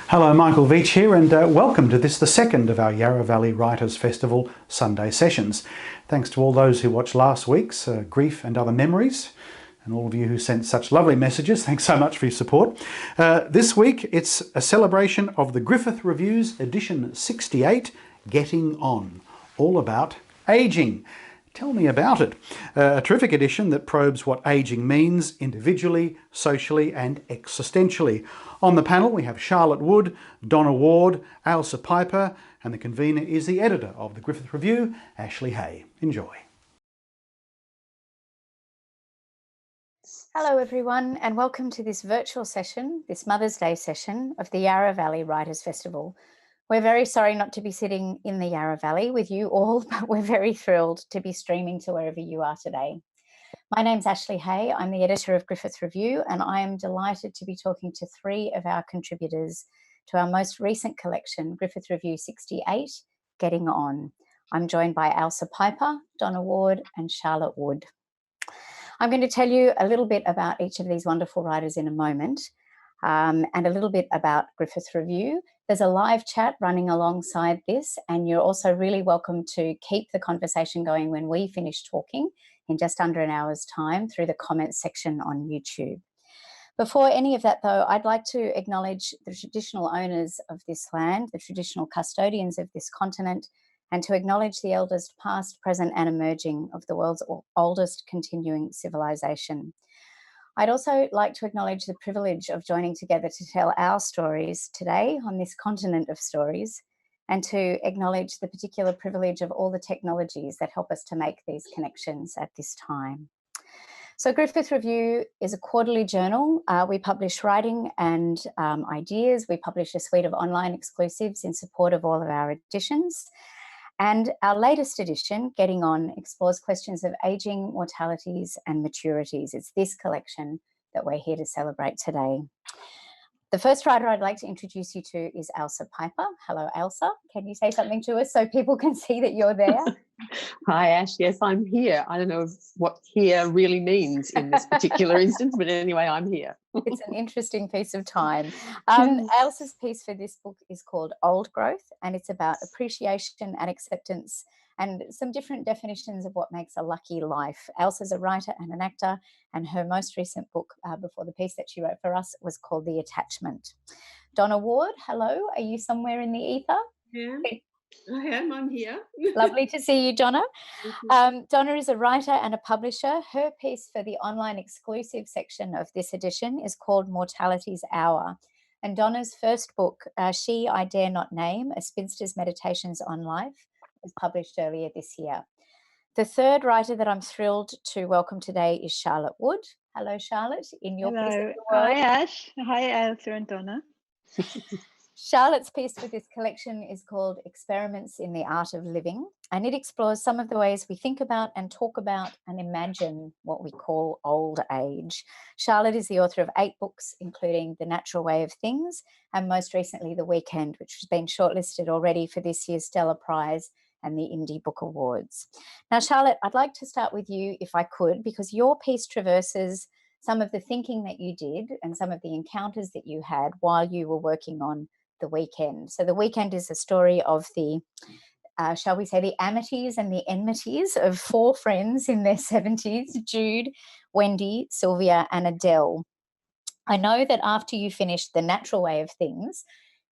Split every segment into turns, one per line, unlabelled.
Hello, Michael Veitch here, and welcome to this, the second of our Yarra Valley Writers Festival Sunday sessions. Thanks to all those who watched last week's Grief and Other Memories, and all of you who sent such lovely messages. Thanks so much for your support. This week, it's a celebration of the Griffith Reviews edition 68, Getting On, all about ageing. Tell me about it. A terrific edition that probes what ageing means individually, socially and existentially. On the panel we have Charlotte Wood, Donna Ward, Elsa Piper, and the convener is the editor of the Griffith Review, Ashley Hay. Enjoy.
Hello everyone, and welcome to this virtual session, this Mother's Day session of the Yarra Valley Writers Festival. We're very sorry not to be sitting in the Yarra Valley with you all, but we're very thrilled to be streaming to wherever you are today. My name's Ashley Hay. I'm the editor of Griffith Review, and I am delighted to be talking to three of our contributors to our most recent collection, Griffith Review 68, Getting On. I'm joined by Elsa Piper, Donna Ward, and Charlotte Wood. I'm going to tell you a little bit about each of these wonderful writers in a moment, and a little bit about Griffith Review. There's a live chat running alongside this, and you're also really welcome to keep the conversation going when we finish talking in just under an hour's time through the comments section on YouTube. Before any of that, though, I'd like to acknowledge the traditional owners of this land, the traditional custodians of this continent, and to acknowledge the elders past, present and emerging of the world's oldest continuing civilization. I'd also like to acknowledge the privilege of joining together to tell our stories today on this continent of stories, and to acknowledge the particular privilege of all the technologies that help us to make these connections at this time. So Griffith Review is a quarterly journal. We publish writing and ideas. We publish a suite of online exclusives in support of all of our editions. And our latest edition, Getting On, explores questions of ageing, mortalities and maturities. It's this collection that we're here to celebrate today. The first writer I'd like to introduce you to is Elsa Piper. Hello, Elsa. Can you say something to us so people can see that you're there?
Hi, Ash. Yes, I'm here. I don't know what here really means in this particular instance, but anyway, I'm here.
It's an interesting piece of time. Elsa's piece for this book is called Old Growth, and it's about appreciation and acceptance and some different definitions of what makes a lucky life. Elsa's a writer and an actor, and her most recent book before the piece that she wrote for us was called The Attachment. Donna Ward, hello. Are you somewhere in the ether?
Yeah. I am. I'm here.
Lovely to see you, Donna. Donna is a writer and a publisher. Her piece for the online exclusive section of this edition is called Mortality's Hour. And Donna's first book, She I Dare Not Name, A Spinster's Meditations on Life, was published earlier this year. The third writer that I'm thrilled to welcome today is Charlotte Wood. Hello, Charlotte. In your piece of the world.
Hi, Ash. Hi, Elsa and Donna.
Charlotte's piece for this collection is called Experiments in the Art of Living, and it explores some of the ways we think about and talk about and imagine what we call old age. Charlotte is the author of 8 books, including The Natural Way of Things, and most recently The Weekend, which has been shortlisted already for this year's Stella Prize and the Indie Book Awards. Now, Charlotte, I'd like to start with you, if I could, because your piece traverses some of the thinking that you did and some of the encounters that you had while you were working on The Weekend. So The Weekend is a story of the, shall we say, the amities and the enmities of 4 friends in their 70s, Jude, Wendy, Sylvia and Adele. I know that after you finished The Natural Way of Things,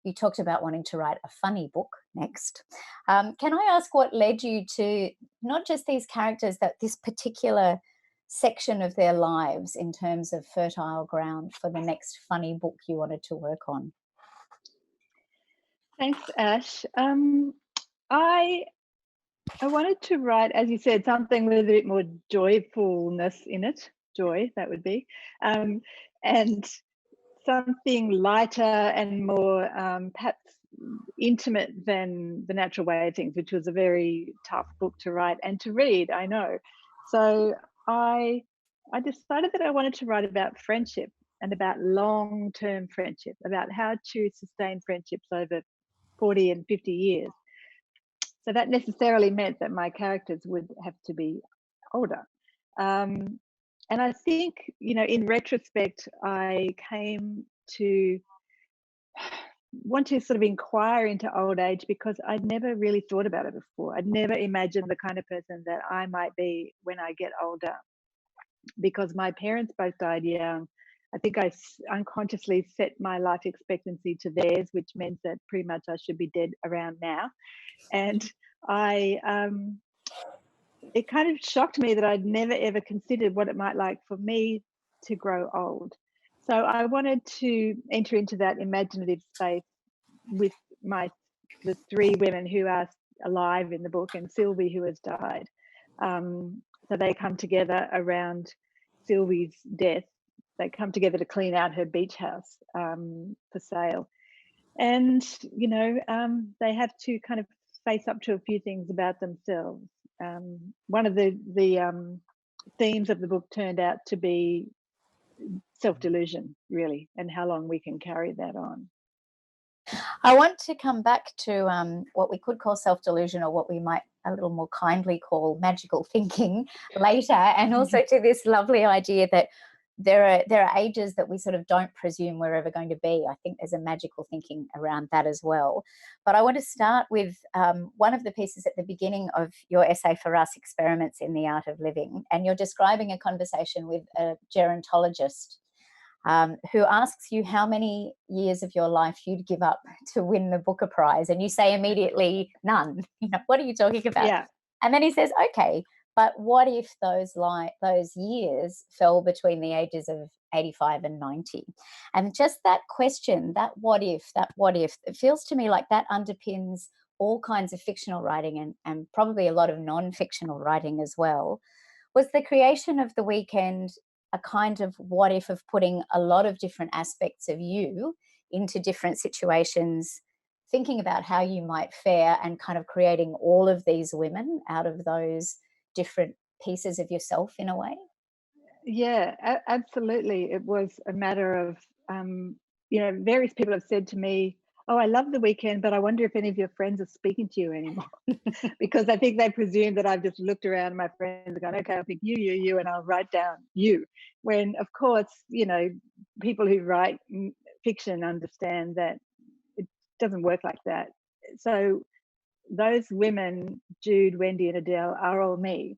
you talked about wanting to write a funny book next. Can I ask what led you to not just these characters, but this particular section of their lives in terms of fertile ground for the next funny book you wanted to work on?
Thanks, Ash. I wanted to write, as you said, something with a bit more joyfulness in it. Joy, that would be. And something lighter and more perhaps intimate than The Natural Way of Things, which was a very tough book to write and to read, I know. So I decided that I wanted to write about friendship and about long-term friendship, about how to sustain friendships over 40 and 50 years. So that necessarily meant that my characters would have to be older. And I think, you know, in retrospect, I came to want to sort of inquire into old age because I'd never really thought about it before. I'd never imagined the kind of person that I might be when I get older, because my parents both died young. I think I unconsciously set my life expectancy to theirs, which meant that pretty much I should be dead around now. And it kind of shocked me that I'd never ever considered what it might like for me to grow old. So I wanted to enter into that imaginative space with the three women who are alive in the book, and Sylvie, who has died. So they come together around Sylvie's death. They come together to clean out her beach house for sale. And, you know, they have to kind of face up to a few things about themselves. One of the themes of the book turned out to be self-delusion, really, and how long we can carry that on.
I want to come back to what we could call self-delusion, or what we might a little more kindly call magical thinking later, and also to this lovely idea that there are ages that we sort of don't presume we're ever going to be. I think there's a magical thinking around that as well. But I want to start with one of the pieces at the beginning of your essay for us, Experiments in the Art of Living, and you're describing a conversation with a gerontologist who asks you how many years of your life you'd give up to win the Booker Prize, and you say immediately none. You know, what are you talking about?
Yeah.
And then he says, okay, but what if those years fell between the ages of 85 and 90? And just that question, that what if, it feels to me like that underpins all kinds of fictional writing and probably a lot of non-fictional writing as well. Was the creation of The Weekend a kind of what if of putting a lot of different aspects of you into different situations, thinking about how you might fare, and kind of creating all of these women out of those different pieces of yourself in a way?
Yeah, absolutely. It was a matter of, you know, various people have said to me, oh, I love The Weekend, but I wonder if any of your friends are speaking to you anymore. Because I think they presume that I've just looked around and my friends are going, okay, I'll pick you, and I'll write down you. When, of course, you know, people who write fiction understand that it doesn't work like that. So those women, Jude, Wendy, and Adele, are all me.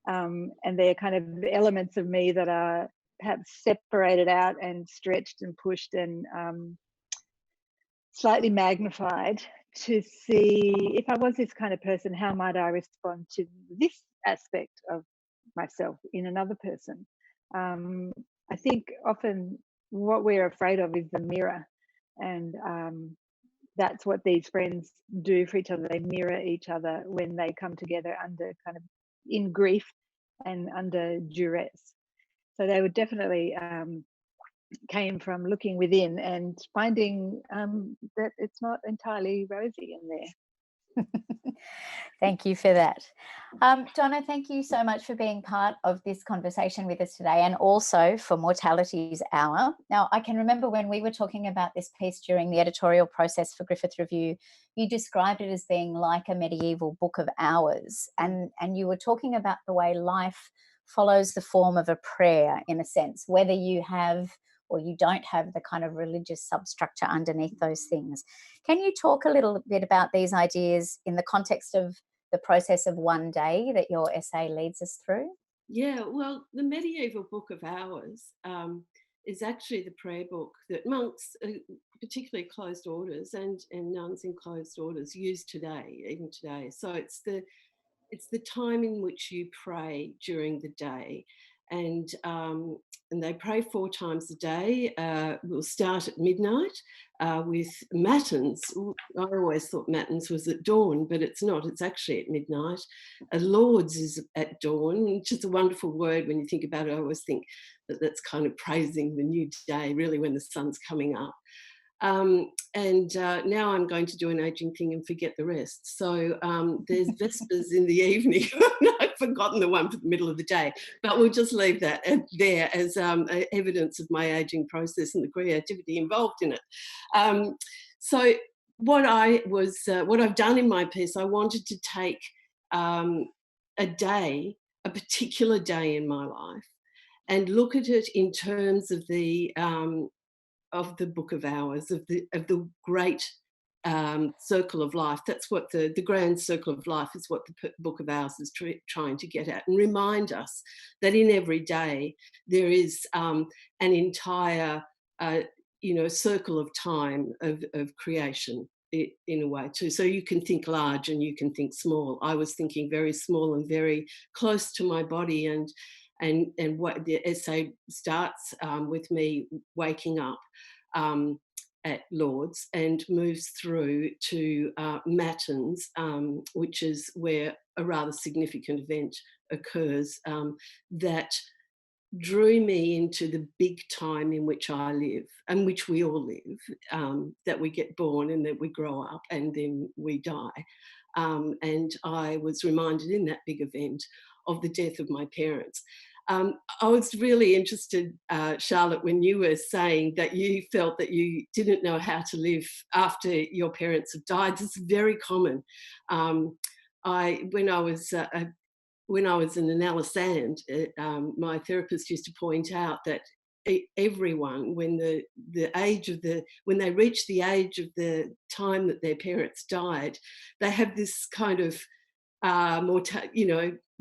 And they're kind of elements of me that are perhaps separated out and stretched and pushed and slightly magnified to see if I was this kind of person, how might I respond to this aspect of myself in another person. I think often what we're afraid of is the mirror, and that's what these friends do for each other. They mirror each other when they come together under kind of in grief and under duress. So they would definitely came from looking within and finding that it's not entirely rosy in there.
Thank you for that. Donna, thank you so much for being part of this conversation with us today, and also for Mortality's Hour. Now, I can remember when we were talking about this piece during the editorial process for Griffith Review, you described it as being like a medieval book of hours, and you were talking about the way life follows the form of a prayer, in a sense, whether you have or you don't have the kind of religious substructure underneath those things. Can you talk a little bit about these ideas in the context of the process of one day that your essay leads us through?
Yeah, well, the medieval Book of Hours is actually the prayer book that monks, particularly closed orders and nuns in closed orders, use today, even today. So it's the time in which you pray during the day. And they pray 4 times a day. We'll start at midnight with matins. I always thought matins was at dawn, but it's not. It's actually at midnight. Lauds is at dawn, which is a wonderful word when you think about it. I always think that that's kind of praising the new day, really, when the sun's coming up. Now I'm going to do an aging thing and forget the rest. So there's Vespers in the evening. I've forgotten the one for the middle of the day, but we'll just leave that there as evidence of my aging process and the creativity involved in it. So what I've done in my piece, I wanted to take a particular day in my life, and look at it in terms of the the Book of Hours, of the great circle of life. That's what the grand circle of life is, what the Book of Hours is trying to get at, and remind us that in every day there is an entire circle of time of creation in a way too. So you can think large and you can think small. I was thinking very small and very close to my body, and what the essay starts with me waking up at Lord's and moves through to Matins, which is where a rather significant event occurs that drew me into the big time in which I live, and which we all live, that we get born and that we grow up and then we die. And I was reminded in that big event of the death of my parents. I was really interested, Charlotte, when you were saying that you felt that you didn't know how to live after your parents have died. This is very common. When I was in an Alisand, my therapist used to point out that everyone, when they reach the age of the time that their parents died, they have this kind of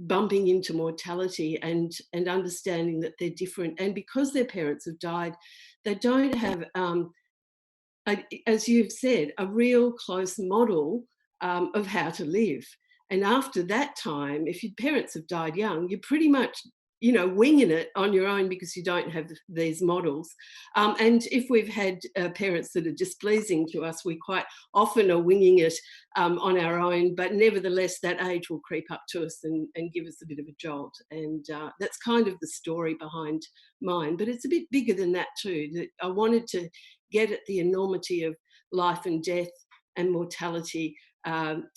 bumping into mortality and understanding that they're different. And because their parents have died, they don't have, as you've said, a real close model of how to live. And after that time, if your parents have died young, you're pretty much, winging it on your own because you don't have these models. And if we've had parents that are displeasing to us, we quite often are winging it on our own. But nevertheless, that age will creep up to us and give us a bit of a jolt. And that's kind of the story behind mine. But it's a bit bigger than that too. That I wanted to get at the enormity of life and death and mortality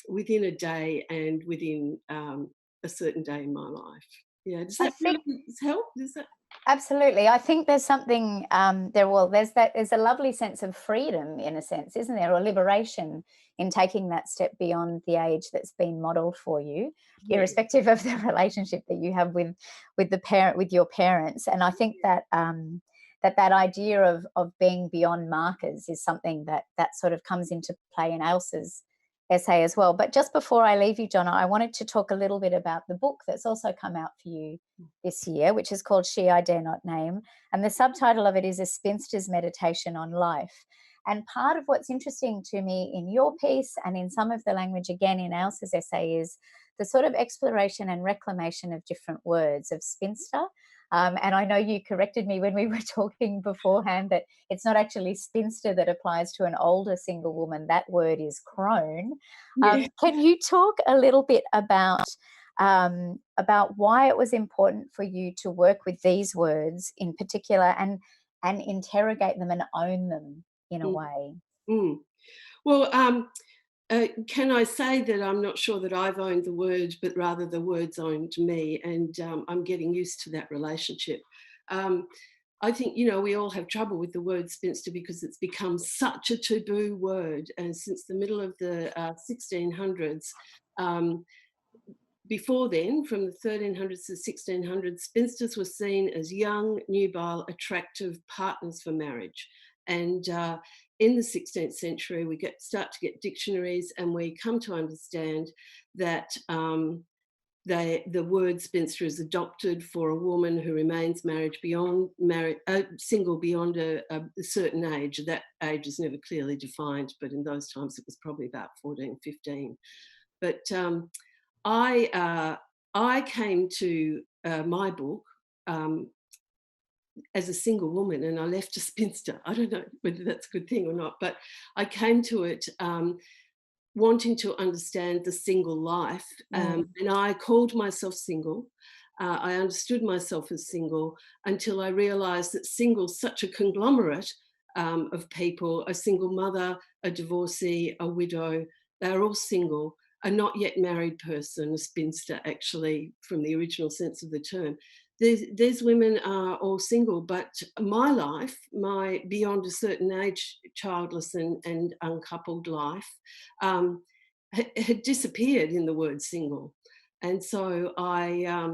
within a day and within a certain day in my life. Yeah, does that really help? Does that?
Absolutely. I think there's something there's a lovely sense of freedom, in a sense, isn't there, or liberation in taking that step beyond the age that's been modelled for you,
Yeah.
irrespective of the relationship that you have with your parents. And I think that that idea of being beyond markers is something that sort of comes into play in Ailsa's essay as well. But just before I leave you, Donna, I wanted to talk a little bit about the book that's also come out for you this year, which is called She I Dare Not Name. And the subtitle of it is A Spinster's Meditation on Life. And part of what's interesting to me in your piece and in some of the language, again, in Ailsa's essay, is the sort of exploration and reclamation of different words, of spinster. And I know you corrected me when we were talking beforehand that it's not actually spinster that applies to an older single woman. That word is crone.
Yeah.
Can you talk a little bit about why it was important for you to work with these words in particular and interrogate them and own them in a way?
Well, can I say that I'm not sure that I've owned the word, but rather the word's owned me, and I'm getting used to that relationship. I think, we all have trouble with the word spinster because it's become such a taboo word, and since the middle of the 1600s, before then, from the 1300s to the 1600s, spinsters were seen as young, nubile, attractive partners for marriage. And in the 16th century, we start to get dictionaries, and we come to understand that the word spinster is adopted for a woman who remains single beyond a certain age. That age is never clearly defined, but in those times it was probably about 14, 15. But I came to my book as a single woman, and I left a spinster. I don't know whether that's a good thing or not, but I came to it wanting to understand the single life, and I called myself single. I understood myself as single until I realised that single's such a conglomerate of people: a single mother, a divorcee, a widow. They're all single. A not yet married person, a spinster, actually, from the original sense of the term. These women are all single, but my life, my beyond a certain age, childless and uncoupled life, had disappeared in the word single. And so I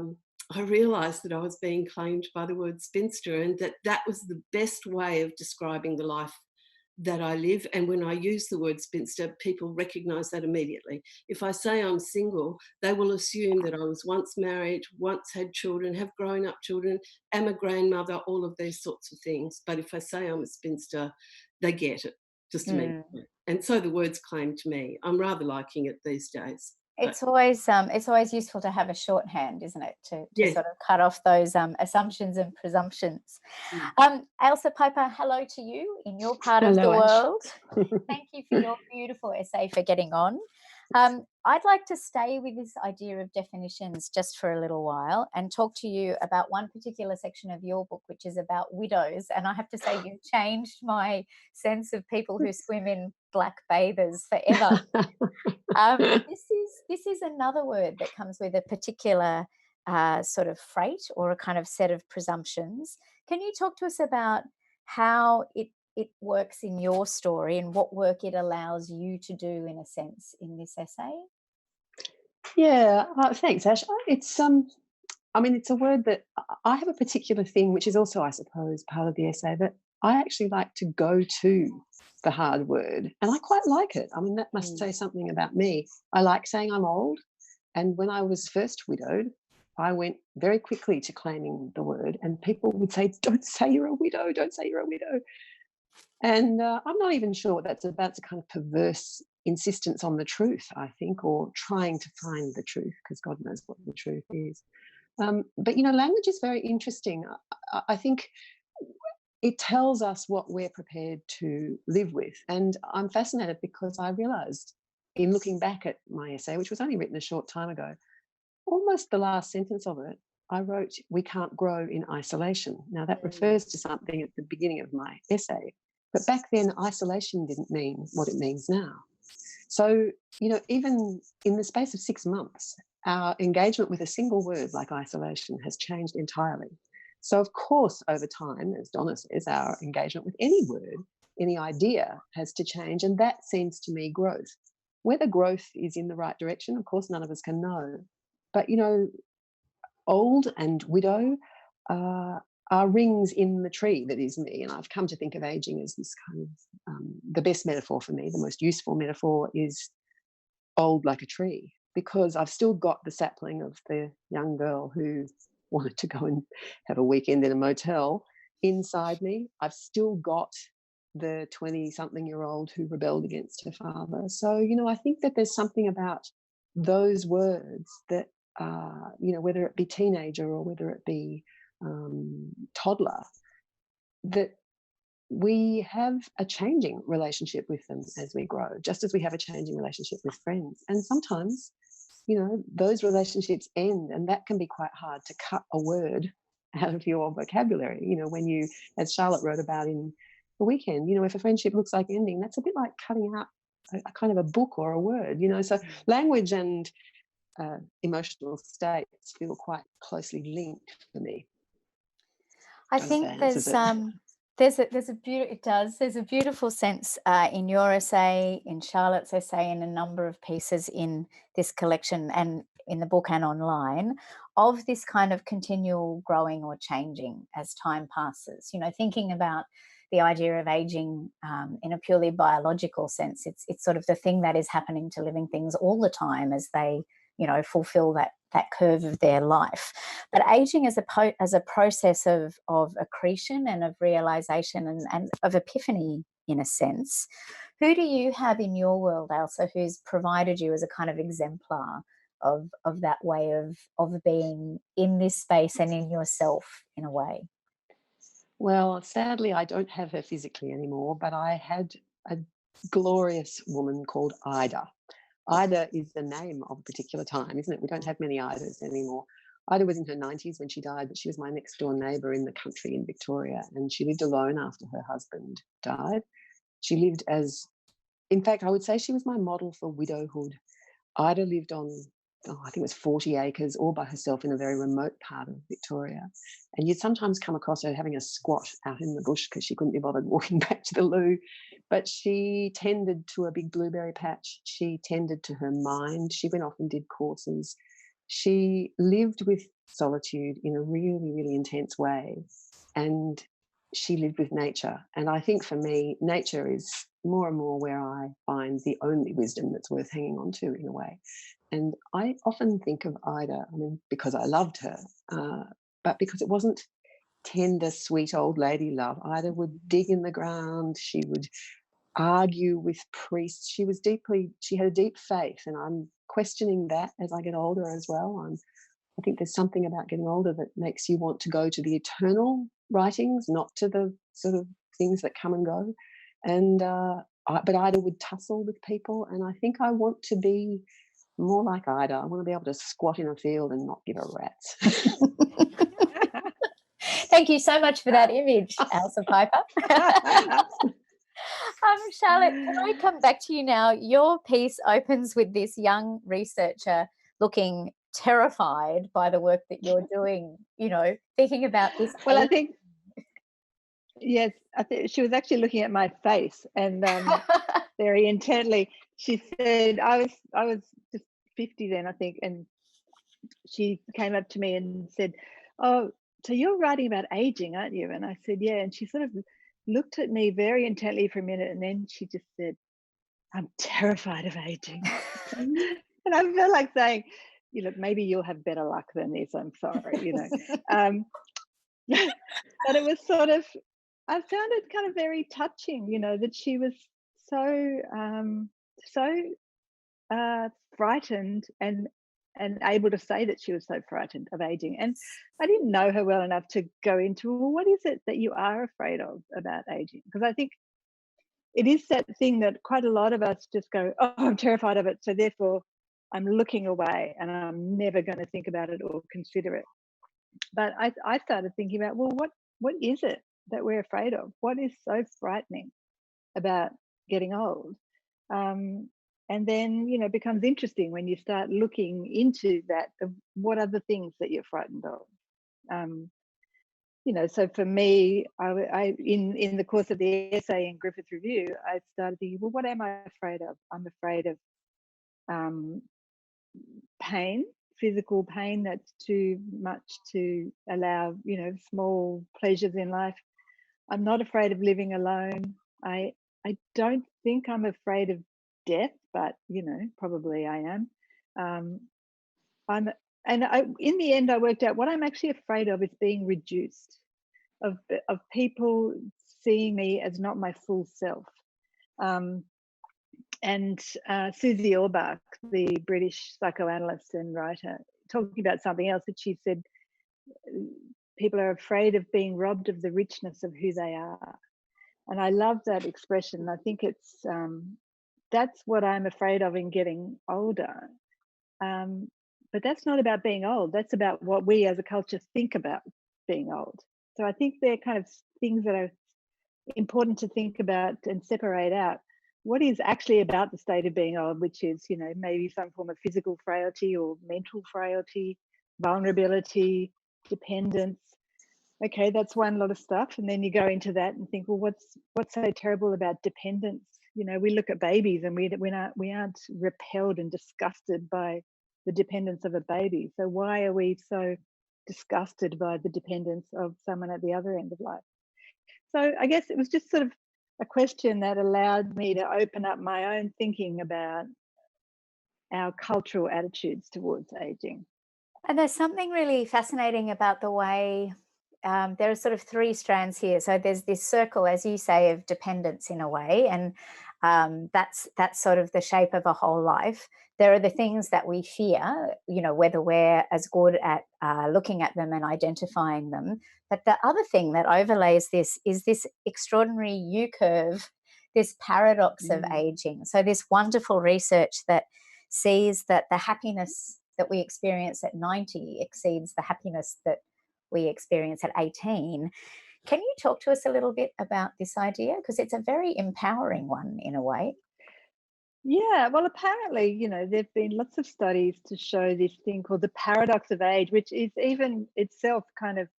I realised that I was being claimed by the word spinster, and that was the best way of describing the life that I live. And when I use the word spinster, people recognise that immediately. If I say I'm single, they will assume that I was once married, once had children, have grown up children, am a grandmother, all of these sorts of things. But if I say I'm a spinster, they get it just immediately. And so the word's claimed to me. I'm rather liking it these days.
It's always useful to have a shorthand, isn't it, to
Yes.
sort of cut off those assumptions and presumptions. Ailsa Piper, hello to you in your part of the world. Thank you for your beautiful essay for getting on. I'd like to stay with this idea of definitions just for a little while and talk to you about one particular section of your book, which is about widows. And I have to say, you've changed my sense of people who swim in black bathers forever. This is another word that comes with a particular sort of freight or a kind of set of presumptions. Can you talk to us about how it works in your story and what work it allows you to do, in a sense, in this essay?
Yeah, thanks, Ash. It's it's a word that I have a particular thing, which is also, I suppose, part of the essay, that I actually like to go to the hard word, and I quite like it. I mean, that must say something about me. I like saying I'm old, and when I was first widowed, I went very quickly to claiming the word, and people would say, "Don't say you're a widow, don't say you're a widow." And I'm not even sure what that's about. It's a kind of perverse insistence on the truth, I think, or trying to find the truth, because God knows what the truth is. But, language is very interesting. I think it tells us what we're prepared to live with. And I'm fascinated because I realised, in looking back at my essay, which was only written a short time ago, almost the last sentence of it, I wrote, "We can't grow in isolation." Now, that refers to something at the beginning of my essay. But back then, isolation didn't mean what it means now. So, even in the space of 6 months, our engagement with a single word like isolation has changed entirely. So, of course, over time, as Donna says, our engagement with any word, any idea has to change. And that seems to me growth. Whether growth is in the right direction, of course, none of us can know. But, old and widow are rings in the tree that is me. And I've come to think of aging as this kind of, the best metaphor for me, the most useful metaphor is old like a tree, because I've still got the sapling of the young girl who wanted to go and have a weekend in a motel inside me. I've still got the 20-something-year-old who rebelled against her father. So, I think that there's something about those words that, whether it be teenager or whether it be toddler, that we have a changing relationship with them as we grow, just as we have a changing relationship with friends. And sometimes, those relationships end, and that can be quite hard to cut a word out of your vocabulary. When you, as Charlotte wrote about in The Weekend, if a friendship looks like ending, that's a bit like cutting out a kind of a book or a word, So language and emotional states feel quite closely linked for me.
I think there's a beautiful sense in your essay, in Charlotte's essay, in a number of pieces in this collection and in the book and online, of this kind of continual growing or changing as time passes. Thinking about the idea of aging in a purely biological sense, it's sort of the thing that is happening to living things all the time as they fulfill that curve of their life. But aging as a process of accretion and of realization and of epiphany, in a sense. Who do you have in your world, Ailsa, who's provided you as a kind of exemplar of that way of being in this space and in yourself, in a way?
Well, sadly, I don't have her physically anymore, but I had a glorious woman called Ida. Ida is the name of a particular time, isn't it? We don't have many Idas anymore. Ida was in her 90s when she died, but she was my next door neighbour in the country in Victoria, and she lived alone after her husband died. She lived in fact, I would say she was my model for widowhood. Ida lived on, I think it was 40 acres all by herself in a very remote part of Victoria. And you'd sometimes come across her having a squat out in the bush because she couldn't be bothered walking back to the loo. But she tended to a big blueberry patch. She tended to her mind. She went off and did courses. She lived with solitude in a really, really intense way. And she lived with nature. And I think for me, nature is more and more where I find the only wisdom that's worth hanging on to in a way. And I often think of Ida, I mean, because I loved her, but because it wasn't tender, sweet old lady love. Ida would dig in the ground. She would argue with priests. She had a deep faith, and I'm questioning that as I get older as well. I think there's something about getting older that makes you want to go to the eternal writings, not to the sort of things that come and go. And but Ida would tussle with people, and I think I want to be more like Ida. I want to be able to squat in a field and not give a rat's.
Thank you so much for that image, Elsa Piper. Charlotte, can I come back to you now? Your piece opens with this young researcher looking terrified by the work that you're doing, thinking about this.
Well, I think, yes, I think she was actually looking at my face and very intently. She said, I was just 50 then, I think, and she came up to me and said, "Oh, so you're writing about aging, aren't you?" And I said, "Yeah." And she sort of looked at me very intently for a minute, and then she just said, "I'm terrified of aging." And I felt like saying, maybe you'll have better luck than this. I'm sorry, but it was sort of, I found it kind of very touching, that she was so frightened and able to say that she was so frightened of aging. And I didn't know her well enough to go into, well, what is it that you are afraid of about aging? Because I think it is that thing that quite a lot of us just go, "Oh, I'm terrified of it, so therefore I'm looking away and I'm never going to think about it or consider it." But I started thinking about, well, what is it that we're afraid of? What is so frightening about getting old? And then, it becomes interesting when you start looking into that, of what are the things that you're frightened of. So for me, I in the course of the essay in Griffith Review, I started thinking, well, what am I afraid of? I'm afraid of pain, physical pain that's too much to allow, small pleasures in life. I'm not afraid of living alone. I don't think I'm afraid of death, but probably I am. In the end, I worked out what I'm actually afraid of is being reduced, of people seeing me as not my full self. And Susie Orbach, the British psychoanalyst and writer, talking about something else, that she said, people are afraid of being robbed of the richness of who they are. And I love that expression. I think it's that's what I'm afraid of in getting older. But that's not about being old. That's about what we as a culture think about being old. So I think they're kind of things that are important to think about and separate out. What is actually about the state of being old, which is, maybe some form of physical frailty or mental frailty, vulnerability, dependence. Okay, that's one lot of stuff. And then you go into that and think, well, what's so terrible about dependence? We look at babies and we aren't repelled and disgusted by the dependence of a baby. So why are we so disgusted by the dependence of someone at the other end of life? So I guess it was just sort of a question that allowed me to open up my own thinking about our cultural attitudes towards aging.
And there's something really fascinating about the way there are sort of three strands here. So there's this circle, as you say, of dependence in a way, and that's sort of the shape of a whole life. There are the things that we fear, whether we're as good at looking at them and identifying them. But the other thing that overlays this is this extraordinary U-curve, this paradox of aging. So this wonderful research that sees that the happiness that we experience at 90 exceeds the happiness that we experience at 18. Can you talk to us a little bit about this idea? Because it's a very empowering one in a way.
Yeah, well, apparently, there've been lots of studies to show this thing called the paradox of age, which is even itself kind of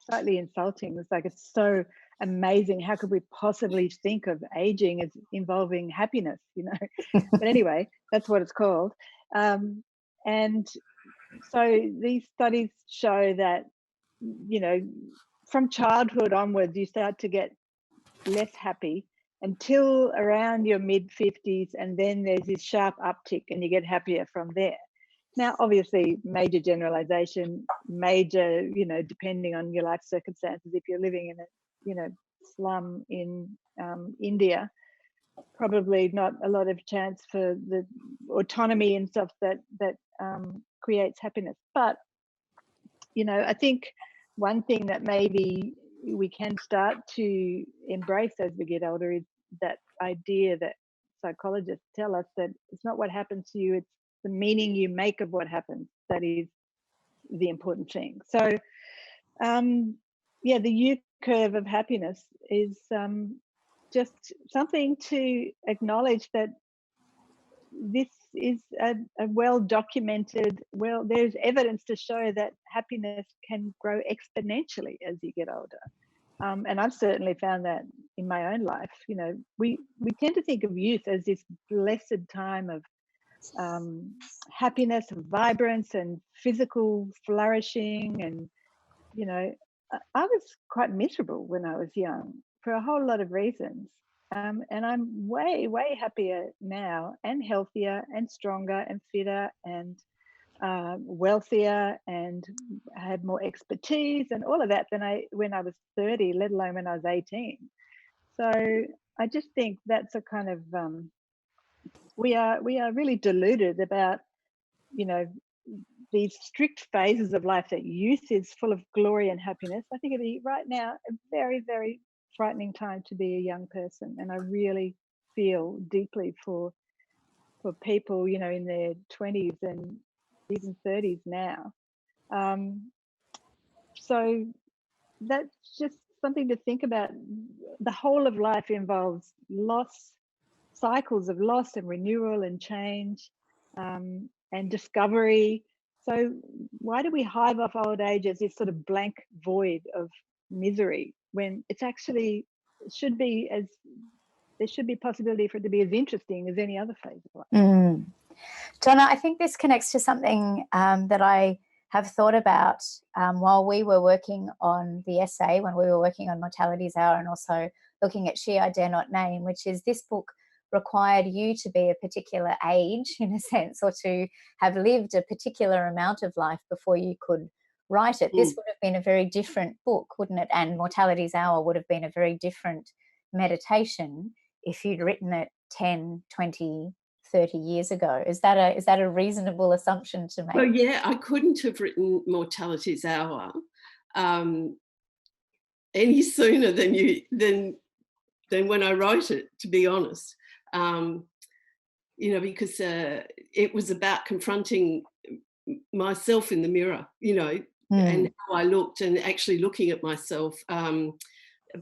slightly insulting. It's like, it's so amazing. How could we possibly think of aging as involving happiness, But anyway, that's what it's called. And So these studies show that, from childhood onwards, you start to get less happy until around your mid-50s, and then there's this sharp uptick and you get happier from there. Now, obviously, major generalization, major, depending on your life circumstances. If you're living in a, slum in India, probably not a lot of chance for the autonomy and stuff that creates happiness. But, I think one thing that maybe we can start to embrace as we get older is that idea that psychologists tell us that it's not what happens to you, it's the meaning you make of what happens that is the important thing. So the U curve of happiness is just something to acknowledge that this is a well documented, there's evidence to show that happiness can grow exponentially as you get older. And I've certainly found that in my own life. We tend to think of youth as this blessed time of happiness and vibrance and physical flourishing. And, I was quite miserable when I was young for a whole lot of reasons. And I'm way, way happier now, and healthier and stronger and fitter and wealthier, and had more expertise and all of that than when I was 30, let alone when I was 18. So I just think that's a kind of we are really deluded about these strict phases of life, that youth is full of glory and happiness. I think it right now a very, very frightening time to be a young person, and I really feel deeply for people in their 20s and even 30s now. So that's just something to think about. The whole of life involves loss, cycles of loss and renewal and change, and discovery. So why do we hive off old age as this sort of blank void of misery, when it's actually there should be possibility for it to be as interesting as any other phase of life.
Donna, I think this connects to something that I have thought about while we were working on the essay, when we were working on Mortality's Hour, and also looking at She, I Dare Not Name, which is this book required you to be a particular age, in a sense, or to have lived a particular amount of life before you could write it. This would have been a very different book, wouldn't it? And Mortality's Hour would have been a very different meditation if you'd written it 10, 20, 30 years ago. Is that a reasonable assumption to make?
Well, yeah, I couldn't have written Mortality's Hour any sooner than when I wrote it, to be honest. Because it was about confronting myself in the mirror, and how I looked, and actually looking at myself.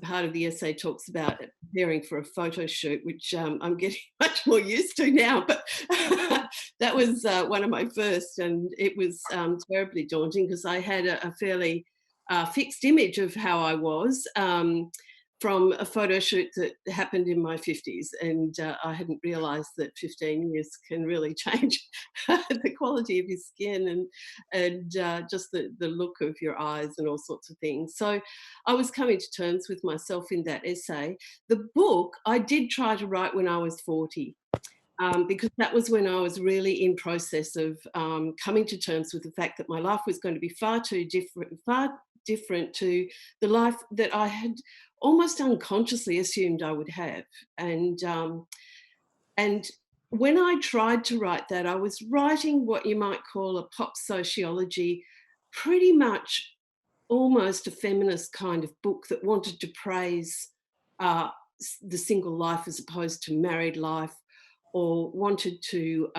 Part of the essay talks about preparing for a photo shoot, which I'm getting much more used to now, but that was one of my first, and it was terribly daunting because I had a fairly fixed image of how I was from a photo shoot that happened in my 50s, and I hadn't realised that 15 years can really change the quality of your skin and just the look of your eyes and all sorts of things. So I was coming to terms with myself in that essay. The book I did try to write when I was 40. Because that was when I was really in process of coming to terms with the fact that my life was going to be far different to the life that I had almost unconsciously assumed I would have. And when I tried to write that, I was writing what you might call a pop sociology, pretty much almost a feminist kind of book that wanted to praise the single life as opposed to married life, or wanted to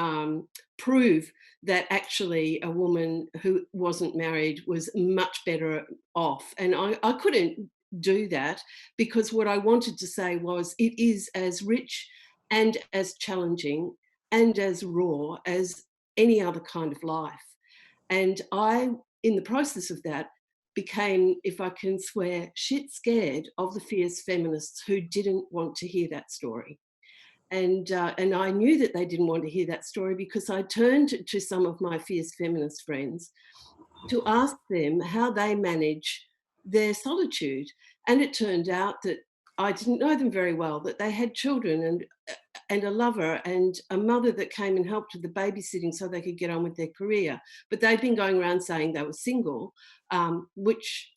prove that actually a woman who wasn't married was much better off. And I couldn't do that, because what I wanted to say was it is as rich and as challenging and as raw as any other kind of life. And I, in the process of that, became, if I can swear, shit scared of the fierce feminists who didn't want to hear that story. And I knew that they didn't want to hear that story, because I turned to some of my fierce feminist friends to ask them how they manage their solitude. And it turned out that I didn't know them very well, that they had children and a lover and a mother that came and helped with the babysitting so they could get on with their career. But they'd been going around saying they were single, which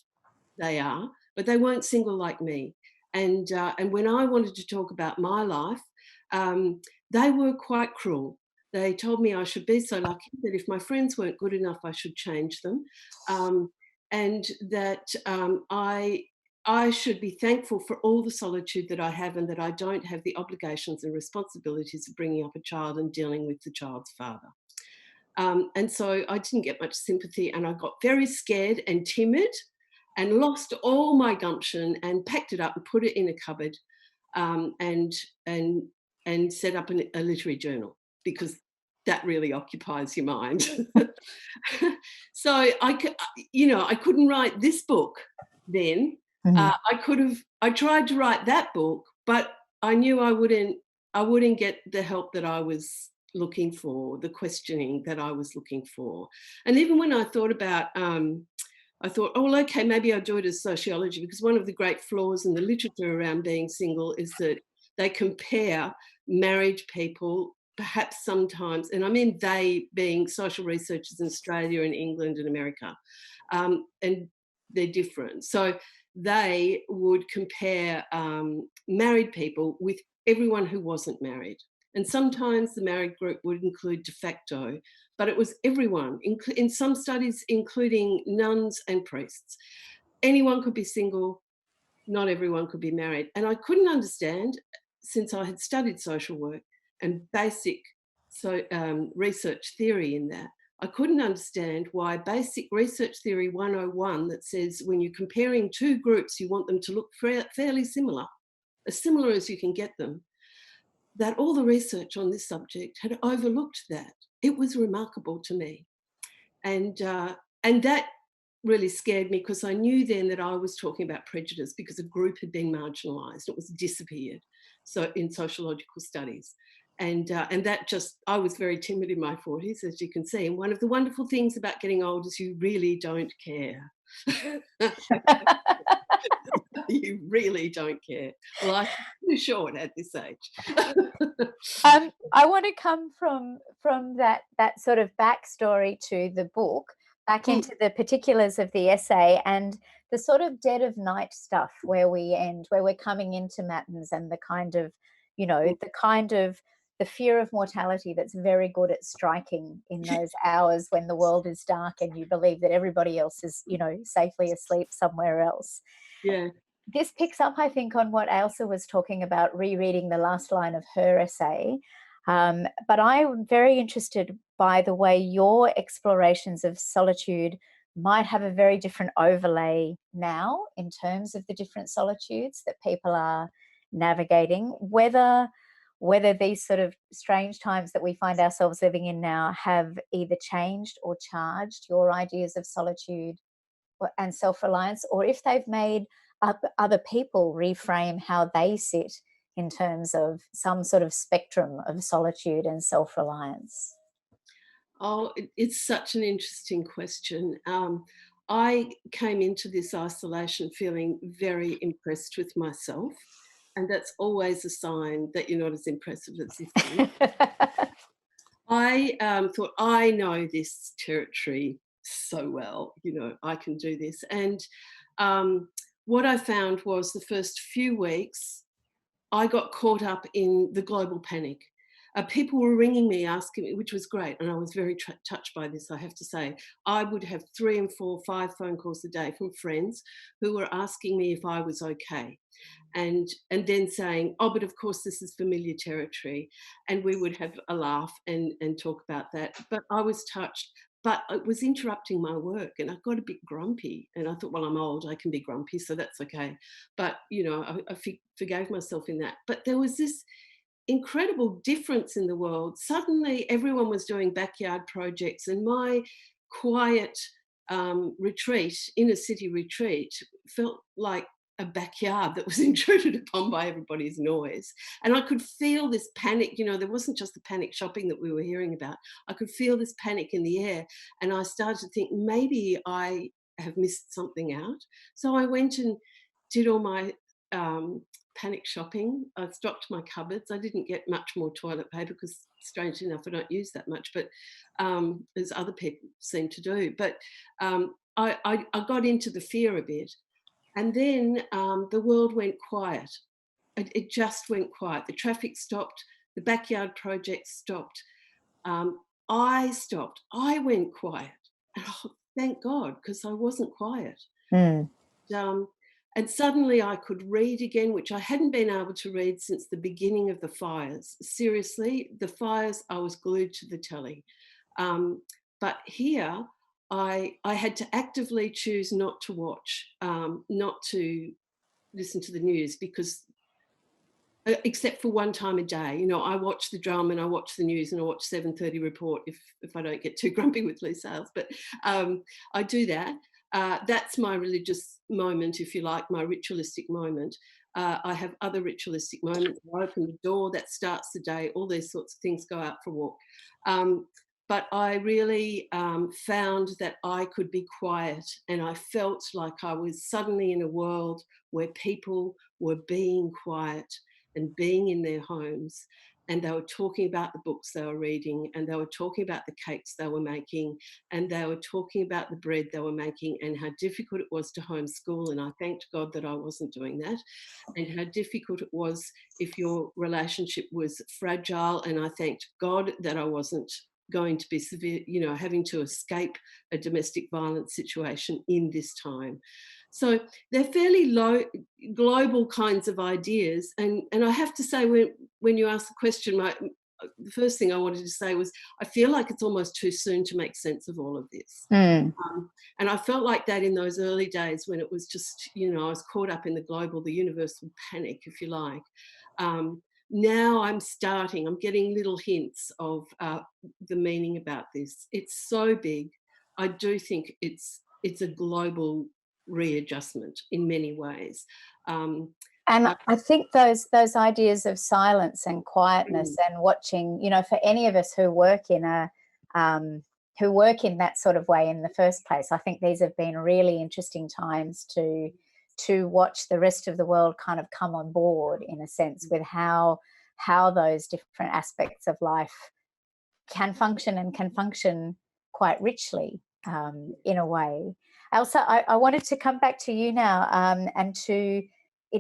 they are, but they weren't single like me. And when I wanted to talk about my life, they were quite cruel. They told me I should be so lucky, that if my friends weren't good enough, I should change them, and that I should be thankful for all the solitude that I have, and that I don't have the obligations and responsibilities of bringing up a child and dealing with the child's father. And so I didn't get much sympathy, and I got very scared and timid and lost all my gumption and packed it up and put it in a cupboard, and set up a literary journal, because that really occupies your mind. So I couldn't write this book then. I tried to write that book, but I knew I wouldn't get the help that I was looking for, the questioning that I was looking for. And even when I thought about, I thought, oh, well, okay, maybe I'll do it as sociology, because one of the great flaws in the literature around being single is that they compare married people, perhaps sometimes, and I mean they being social researchers in Australia and England and America, and they're different. So they would compare married people with everyone who wasn't married. And sometimes the married group would include de facto, but it was everyone, in some studies, including nuns and priests. Anyone could be single, not everyone could be married. And I couldn't understand, since I had studied social work and basic research theory in that, I couldn't understand why basic research theory 101, that says when you're comparing two groups, you want them to look fairly similar, as similar as you can get them, that all the research on this subject had overlooked that. It was remarkable to me. And that really scared me, because I knew then that I was talking about prejudice, because a group had been marginalised, it was disappeared, so in sociological studies. And that just, I was very timid in my 40s, as you can see. And one of the wonderful things about getting old is you really don't care. You really don't care. Well, I'm too short at this age.
I want to come from that sort of backstory to the book back into the particulars of the essay, and the sort of dead of night stuff where we end, where we're coming into matins, and the kind of, the fear of mortality that's very good at striking in those hours when the world is dark and you believe that everybody else is, safely asleep somewhere else.
Yeah.
This picks up, I think, on what Ailsa was talking about, rereading the last line of her essay. But I'm very interested by the way your explorations of solitude might have a very different overlay now in terms of the different solitudes that people are navigating, whether these sort of strange times that we find ourselves living in now have either changed or charged your ideas of solitude and self-reliance, or if they've made other people reframe how they sit in terms of some sort of spectrum of solitude and self-reliance.
Oh, it's such an interesting question. I came into this isolation feeling very impressed with myself, and that's always a sign that you're not as impressive as you think. I thought, I know this territory so well, I can do this. And what I found was the first few weeks, I got caught up in the global panic. People were ringing me, asking me, which was great, and I was very touched by this, I have to say. I would have 3 and 4, 5 phone calls a day from friends who were asking me if I was okay, and then saying, oh, but of course this is familiar territory, and we would have a laugh and talk about that. But I was touched, but it was interrupting my work, and I got a bit grumpy, and I thought, well, I'm old, I can be grumpy, so that's okay. But, I forgave myself in that. But there was this incredible difference in the world. Suddenly everyone was doing backyard projects, and my quiet retreat, inner city retreat, felt like a backyard that was intruded upon by everybody's noise. And I could feel this panic. You know, there wasn't just the panic shopping that we were hearing about. I could feel this panic in the air. And I started to think, maybe I have missed something out. So I went and did all my panic shopping. I stocked my cupboards. I didn't get much more toilet paper because, strangely enough, I don't use that much, but as other people seem to do. But I got into the fear a bit. And then the world went quiet. It just went quiet. The traffic stopped. The backyard project stopped. I stopped. I went quiet. And thank God, because I wasn't quiet. And suddenly I could read again, which I hadn't been able to read since the beginning of the fires. Seriously, the fires, I was glued to the telly. But here, I had to actively choose not to watch, not to listen to the news, because except for one time a day, you know, I watch the drama and I watch the news and I watch 7:30 Report if I don't get too grumpy with Lee Sales, but I do that. That's my religious moment, if you like, my ritualistic moment. I have other ritualistic moments. I open the door, that starts the day, all these sorts of things, go out for a walk. But I really found that I could be quiet, and I felt like I was suddenly in a world where people were being quiet and being in their homes, and they were talking about the books they were reading, and they were talking about the cakes they were making, and they were talking about the bread they were making, and how difficult it was to homeschool. And I thanked God that I wasn't doing that, and how difficult it was if your relationship was fragile. And I thanked God that I wasn't going to be severe, you know, having to escape a domestic violence situation in this time. So they're fairly low, global kinds of ideas. And I have to say, when you ask the question, the first thing I wanted to say was, I feel like it's almost too soon to make sense of all of this. And I felt like that in those early days when it was just, you know, I was caught up in the global, the universal panic, if you like. Now I'm getting little hints of the meaning about this. It's so big. I do think it's a global readjustment in many ways.
And I think those ideas of silence and quietness and watching, you know, for any of us who work in that sort of way in the first place, I think these have been really interesting times to watch the rest of the world kind of come on board, in a sense, with how those different aspects of life can function quite richly in a way. Elsa, I wanted to come back to you now, and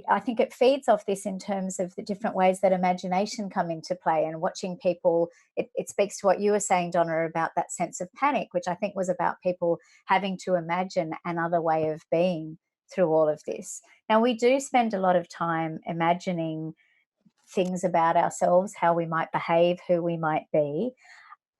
I think it feeds off this in terms of the different ways that imagination come into play, and watching people, it speaks to what you were saying, Donna, about that sense of panic, which I think was about people having to imagine another way of being through all of this. Now, we do spend a lot of time imagining things about ourselves, how we might behave, who we might be.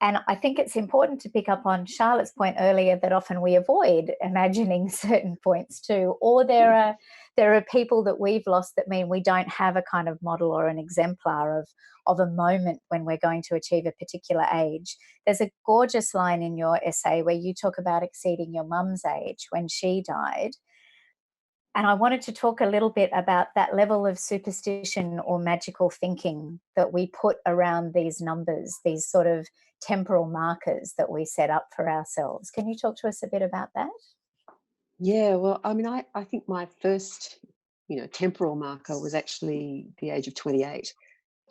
And I think it's important to pick up on Charlotte's point earlier that often we avoid imagining certain points too, or there are people that we've lost that mean we don't have a kind of model or an exemplar of a moment when we're going to achieve a particular age. There's a gorgeous line in your essay where you talk about exceeding your mum's age when she died. And I wanted to talk a little bit about that level of superstition or magical thinking that we put around these numbers, these sort of temporal markers that we set up for ourselves. Can you talk to us a bit about that?
Yeah, well, I mean, I think my first, you know, temporal marker was actually the age of 28.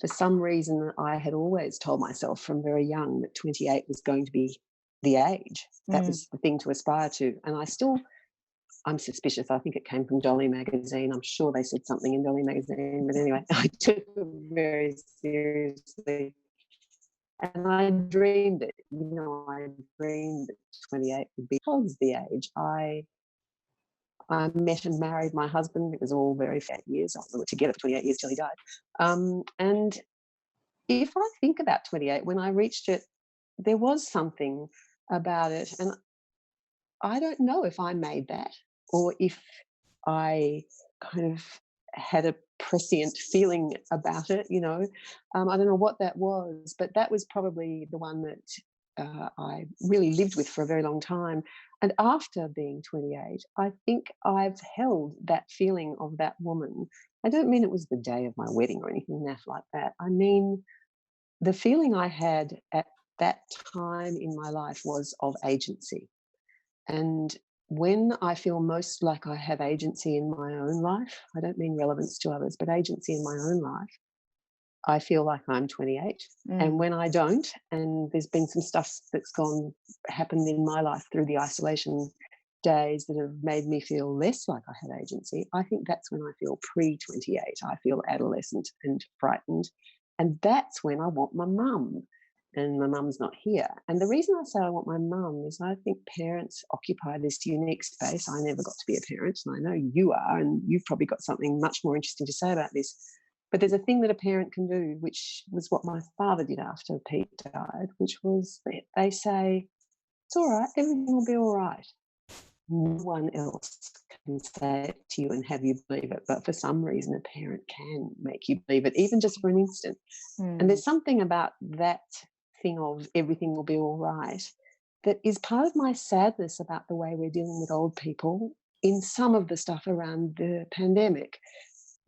For some reason, I had always told myself from very young that 28 was going to be the age. That was the thing to aspire to. And I'm suspicious. I think it came from Dolly magazine. I'm sure they said something in Dolly magazine. But anyway, I took it very seriously. And I dreamed it. You know, I dreamed that 28 would be because the age. I met and married my husband. It was all very fat years. We were together for 28 years till he died. And if I think about 28, when I reached it, there was something about it. And I don't know if I made that or if I kind of had a prescient feeling about it, you know. I don't know what that was, but that was probably the one that I really lived with for a very long time. And after being 28, I think I've held that feeling of that woman. I don't mean it was the day of my wedding or anything like that. I mean, the feeling I had at that time in my life was of agency. And when I feel most like I have agency in my own life, I don't mean relevance to others, but agency in my own life, I feel like I'm 28. And when I don't, and there's been some stuff that's happened in my life through the isolation days that have made me feel less like I have agency, I think that's when I feel pre-28. I feel adolescent and frightened. And that's when I want my mum. And my mum's not here. And the reason I say I want my mum is I think parents occupy this unique space. I never got to be a parent, and I know you are, and you've probably got something much more interesting to say about this. But there's a thing that a parent can do, which was what my father did after Pete died, which was they say, it's all right, everything will be all right. No one else can say it to you and have you believe it. But for some reason, a parent can make you believe it, even just for an instant. And there's something about that thing of everything will be all right that is part of my sadness about the way we're dealing with old people in some of the stuff around the pandemic,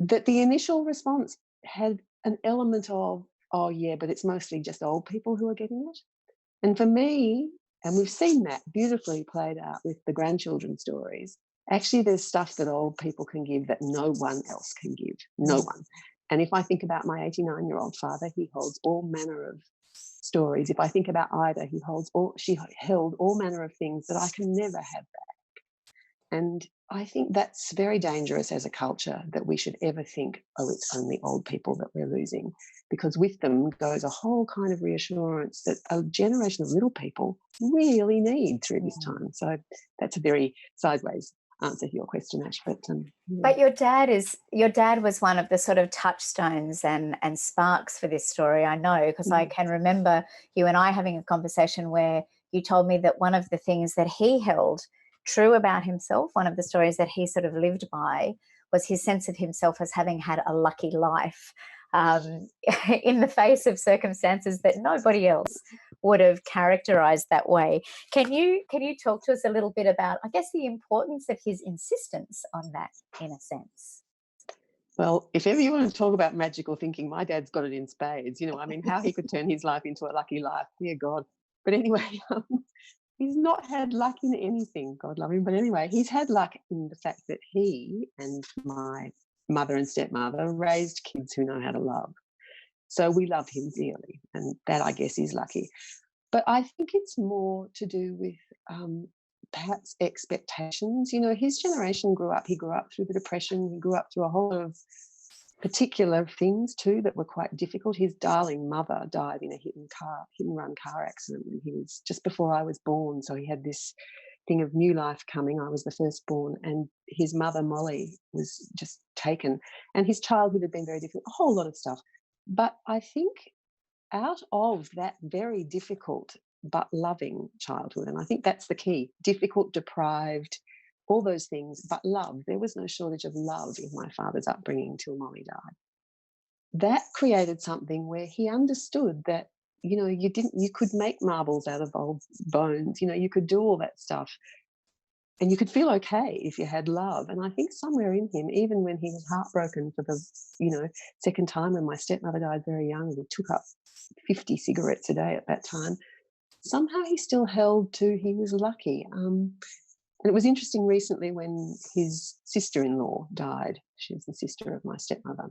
that the initial response had an element of, oh yeah, but it's mostly just old people who are getting it. And for me, and we've seen that beautifully played out with the grandchildren stories, actually there's stuff that old people can give that no one else can give, no one. And if I think about my 89-year-old father, he holds all manner of stories. If I think about Ida, she held all manner of things that I can never have back. And I think that's very dangerous as a culture, that we should ever think, oh, it's only old people that we're losing, because with them goes a whole kind of reassurance that a generation of little people really need through this time. So that's a very sideways answer to your question, Ash.
But your dad was one of the sort of touchstones and sparks for this story, I know, because I can remember you and I having a conversation where you told me that one of the things that he held true about himself, one of the stories that he sort of lived by, was his sense of himself as having had a lucky life in the face of circumstances that nobody else would have characterized that way. Can you talk to us a little bit about, I guess, the importance of his insistence on that, in a sense?
Well, if ever you want to talk about magical thinking, my dad's got it in spades. I mean, how he could turn his life into a lucky life, dear God. But anyway, he's not had luck in anything, God love him. But anyway, he's had luck in the fact that he and my mother and stepmother raised kids who know how to love. So we love him dearly, and that, I guess, is lucky. But I think it's more to do with perhaps expectations. His generation he grew up through the Depression, he grew up through a whole lot of particular things too that were quite difficult. His darling mother died in a hit and run car accident when he was just before I was born. So he had this thing of new life coming. I was the firstborn, and his mother Molly was just taken, and his childhood had been very difficult, a whole lot of stuff. But I think out of that very difficult but loving childhood, and I think that's the key, difficult, deprived, all those things, but love. There was no shortage of love in my father's upbringing till Molly died. That created something where he understood that, you could make marbles out of old bones, you could do all that stuff, and you could feel okay if you had love. And I think somewhere in him, even when he was heartbroken for the, second time when my stepmother died very young, he took up 50 cigarettes a day at that time, somehow he still held to he was lucky. And it was interesting recently when his sister-in-law died. She was the sister of my stepmother.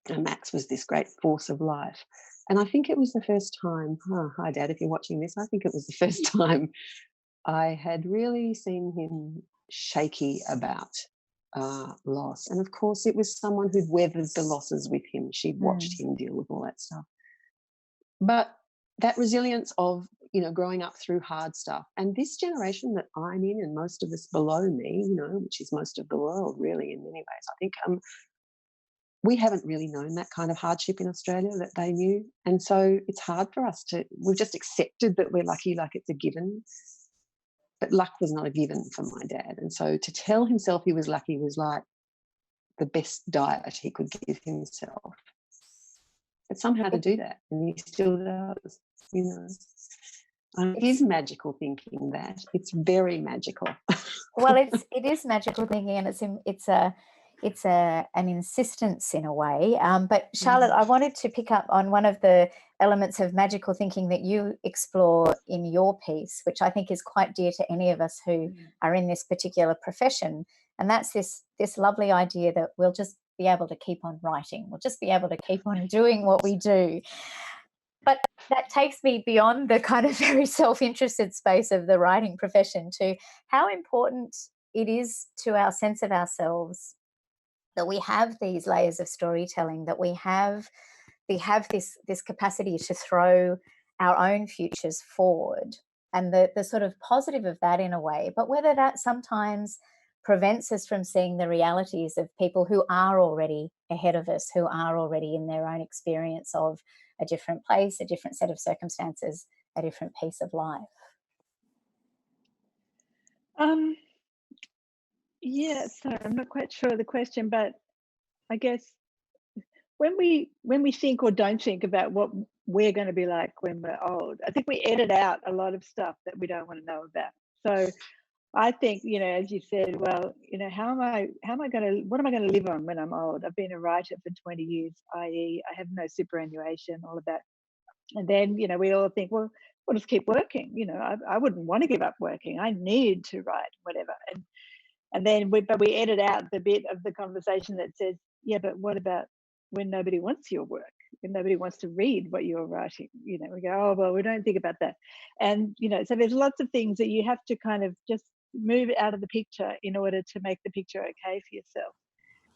And Max was this great force of life. And I think it was the first time, hi Dad, if you're watching this, I think it was the first time I had really seen him shaky about loss. And of course, it was someone who'd weathered the losses with him. She'd watched him deal with all that stuff. But that resilience of, growing up through hard stuff, and this generation that I'm in, and most of us below me, which is most of the world really in many ways, I think we haven't really known that kind of hardship in Australia that they knew. And so it's hard for us we've just accepted that we're lucky, like it's a given. But luck was not a given for my dad. And so to tell himself he was lucky was like the best diet he could give himself. But somehow to do that, and he still does, It is magical thinking, that. It's very magical.
Well, it is magical thinking, and it's an insistence in a way. But Charlotte, I wanted to pick up on one of the elements of magical thinking that you explore in your piece, which I think is quite dear to any of us who are in this particular profession, and that's this lovely idea that we'll just be able to keep on writing. We'll just be able to keep on doing what we do. But that takes me beyond the kind of very self-interested space of the writing profession to how important it is to our sense of ourselves that we have these layers of storytelling, that we have this capacity to throw our own futures forward, and the sort of positive of that in a way, but whether that sometimes prevents us from seeing the realities of people who are already ahead of us, who are already in their own experience of a different place, a different set of circumstances, a different piece of life.
Yeah, so I'm not quite sure of the question, but I guess when we think or don't think about what we're going to be like when we're old, I think we edit out a lot of stuff that we don't want to know about. So I think, as you said, well, what am I going to live on when I'm old? I've been a writer for 20 years, i.e. I have no superannuation, all of that. And then, we all think, well, we'll just keep working. I wouldn't want to give up working. I need to write, whatever. And then we edit out the bit of the conversation that says, yeah, but what about when nobody wants your work, when nobody wants to read what you're writing? We go, oh, well, we don't think about that. And, so there's lots of things that you have to kind of just move out of the picture in order to make the picture okay for yourself.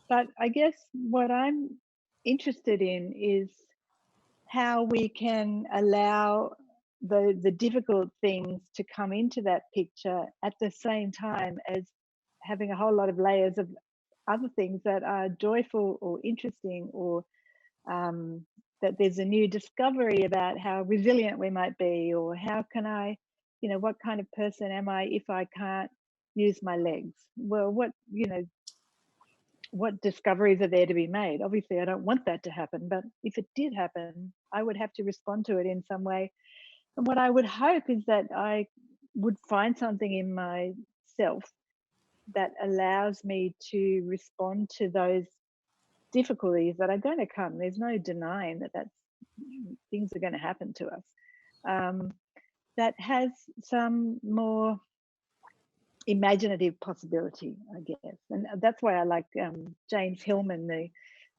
But I guess what I'm interested in is how we can allow the difficult things to come into that picture at the same time as having a whole lot of layers of other things that are joyful or interesting, or that there's a new discovery about how resilient we might be, or how can I, what kind of person am I if I can't use my legs? Well, what discoveries are there to be made? Obviously, I don't want that to happen, but if it did happen, I would have to respond to it in some way. And what I would hope is that I would find something in myself that allows me to respond to those difficulties that are going to come. There's no denying that things are going to happen to us. That has some more imaginative possibility, I guess. And that's why I like James Hillman, the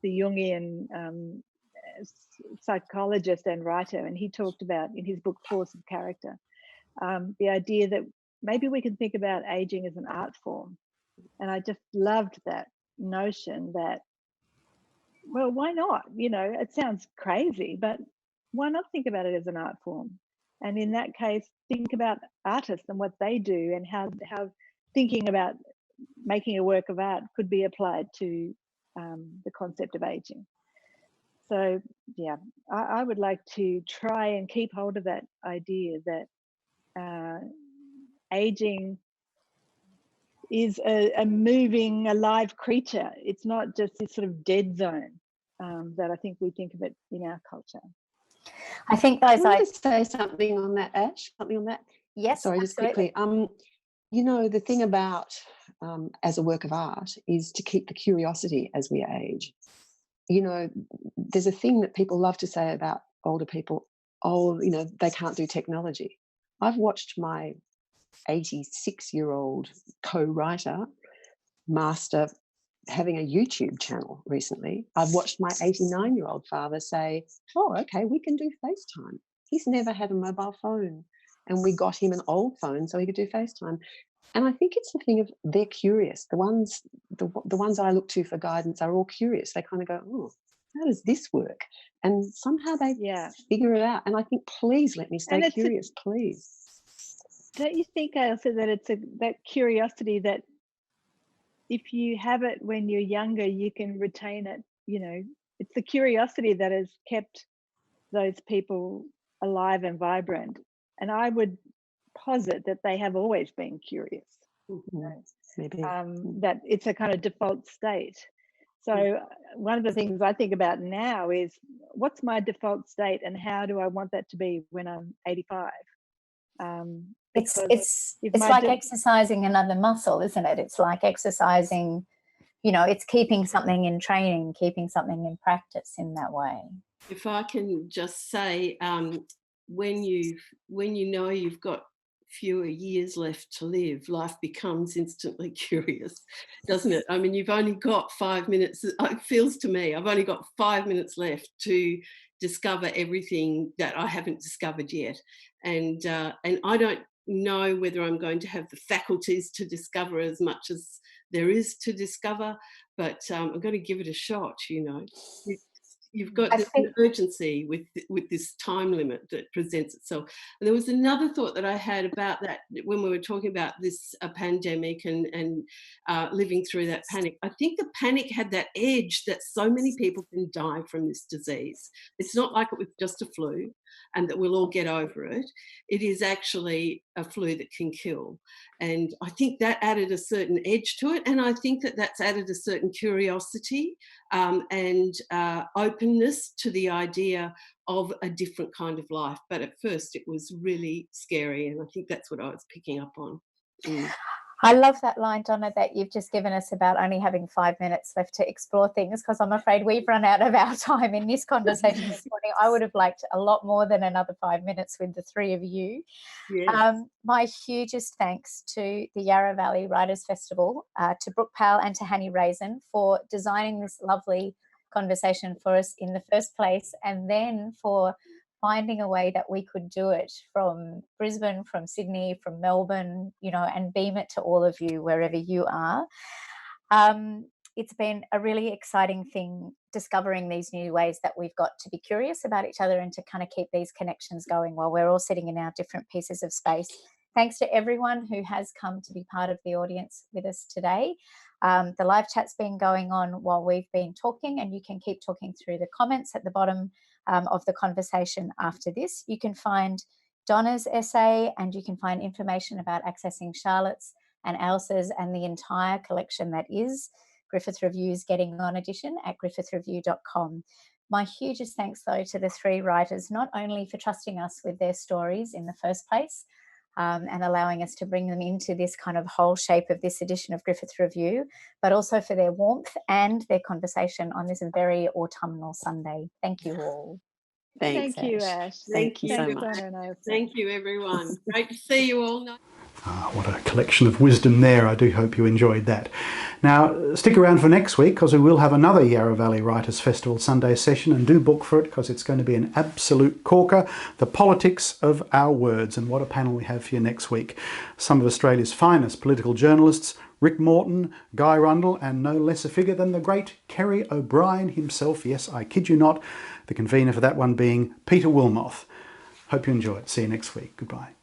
Jungian psychologist and writer, and he talked about in his book Force of Character, the idea that maybe we can think about aging as an art form. And I just loved that notion that, well, why not? It sounds crazy, but why not think about it as an art form? And in that case, think about artists and what they do, and how thinking about making a work of art could be applied to the concept of aging. So, yeah, I would like to try and keep hold of that idea that aging is a moving, alive creature. It's not just this sort of dead zone that I think we think of it in our culture.
I think those
I want to say something on that, Ash. Something on that.
Yes,
sorry,
absolutely.
Just quickly. The thing about as a work of art is to keep the curiosity as we age. There's a thing that people love to say about older people. Oh, they can't do technology. I've watched my 86-year-old co-writer master having a YouTube channel recently. I've watched my 89-year-old father say, oh, okay, we can do FaceTime. He's never had a mobile phone, and we got him an old phone so he could do FaceTime. And I think it's the thing of they're curious. The ones I look to for guidance are all curious. They kind of go, oh, how does this work? And somehow they figure it out. And I think, please let me stay curious, please.
Don't you think, Ailsa, that it's that curiosity that if you have it when you're younger, you can retain it? It's the curiosity that has kept those people alive and vibrant. And I would posit that they have always been curious.
Maybe.
That it's a kind of default state. So one of the things I think about now is, what's my default state and how do I want that to be when I'm 85?
It's like exercising another muscle, isn't it? It's like exercising, you know, it's keeping something in training, keeping something in practice in that way.
If I can just say, when you know you've got fewer years left to live, life becomes instantly curious, doesn't it? I mean, you've only got 5 minutes. It feels to me I've only got 5 minutes left to discover everything that I haven't discovered yet, and I don't know whether I'm going to have the faculties to discover as much as there is to discover, but I'm going to give it a shot. You know, you've got this urgency with this time limit that presents itself. And there was another thought that I had about that when we were talking about this pandemic and living through that panic. I think the panic had that edge that so many people can die from this disease. It's not like it was just a flu and that we'll all get over it. It is actually a flu that can kill. And I think that added a certain edge to it. And I think that that's added a certain curiosity and openness to the idea of a different kind of life. But at first it was really scary. And I think that's what I was picking up on.
I love that line, Donna, that you've just given us about only having 5 minutes left to explore things, because I'm afraid we've run out of our time in this conversation this morning. I would have liked a lot more than another 5 minutes with the three of you. Yes. My hugest thanks to the Yarra Valley Writers Festival, to Brooke Powell and to Hanny Raisin for designing this lovely conversation for us in the first place, and then for finding a way that we could do it from Brisbane, from Sydney, from Melbourne, you know, and beam it to all of you wherever you are. It's been a really exciting thing discovering these new ways that we've got to be curious about each other and to kind of keep these connections going while we're all sitting in our different pieces of space. Thanks to everyone who has come to be part of the audience with us today. The live chat's been going on while we've been talking, and you can keep talking through the comments at the bottom of the conversation after this. You can find Donna's essay, and you can find information about accessing Charlotte's and Ailsa's and the entire collection that is Griffith Review's Getting On edition at griffithreview.com. My hugest thanks, though, to the three writers, not only for trusting us with their stories in the first place, and allowing us to bring them into this kind of whole shape of this edition of Griffith Review, but also for their warmth and their conversation on this very autumnal Sunday. Thank you all.
Thanks,
Thank you, Ash.
Thank you so much.
Thank you, everyone. Great to see you all.
What a collection of wisdom there. I do hope you enjoyed that. Now, stick around for next week, because we will have another Yarra Valley Writers Festival Sunday session, and do book for it, because it's going to be an absolute corker. The politics of our words, and what a panel we have for you next week. Some of Australia's finest political journalists, Rick Morton, Guy Rundle, and no less a figure than the great Kerry O'Brien himself. Yes, I kid you not. The convener for that one being Peter Wilmoth. Hope you enjoy it. See you next week. Goodbye.